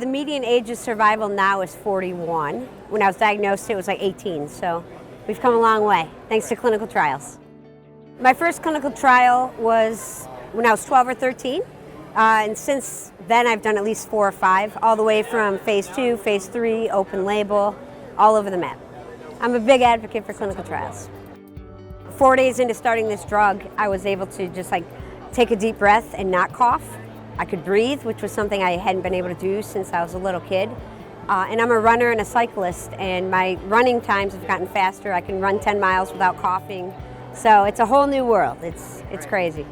The median age of survival now is 41. When I was diagnosed, it was like 18, so we've come a long way, thanks to clinical trials. My first clinical trial was when I was 12 or 13, and since then I've done at least 4 or 5, all the way from phase 2, phase 3, open label, all over the map. I'm a big advocate for clinical trials. 4 days into starting this drug, I was able to just take a deep breath and not cough. I could breathe, which was something I hadn't been able to do since I was a little kid. And I'm a runner and a cyclist, and my running times have gotten faster. I can run 10 miles without coughing. So it's a whole new world. It's crazy.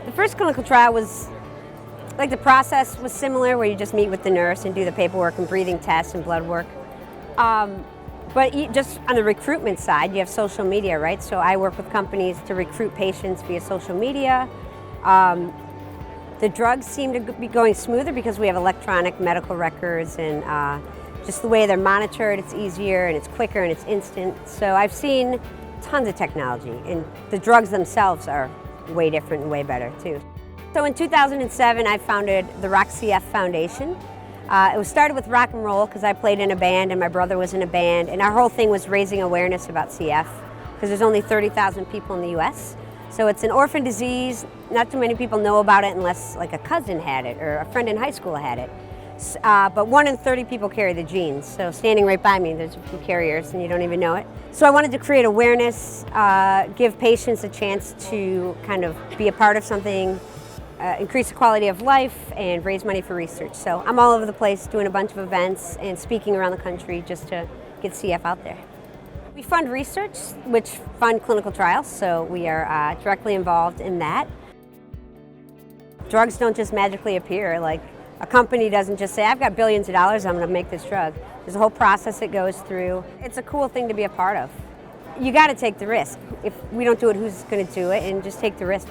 The first clinical trial was, the process was similar, where you just meet with the nurse and do the paperwork and breathing tests and blood work. But just on the recruitment side, you have social media, right? So I work with companies to recruit patients via social media. The drugs seem to be going smoother because we have electronic medical records, and just the way they're monitored, it's easier and it's quicker and it's instant. So I've seen tons of technology, and the drugs themselves are way different and way better too. So in 2007, I founded the Rock CF Foundation. It was started with rock and roll because I played in a band and my brother was in a band, and our whole thing was raising awareness about CF because there's only 30,000 people in the US. So it's an orphan disease. Not too many people know about it unless a cousin had it or a friend in high school had it. But 1 in 30 people carry the genes. So standing right by me, there's a few carriers and you don't even know it. So I wanted to create awareness, give patients a chance to kind of be a part of something, increase the quality of life, and raise money for research. So I'm all over the place doing a bunch of events and speaking around the country just to get CF out there. We fund research, which fund clinical trials, so we are directly involved in that. Drugs don't just magically appear. A company doesn't just say, I've got billions of dollars, I'm going to make this drug. There's a whole process it goes through. It's a cool thing to be a part of. You got to take the risk. If we don't do it, who's going to do it? And just take the risk.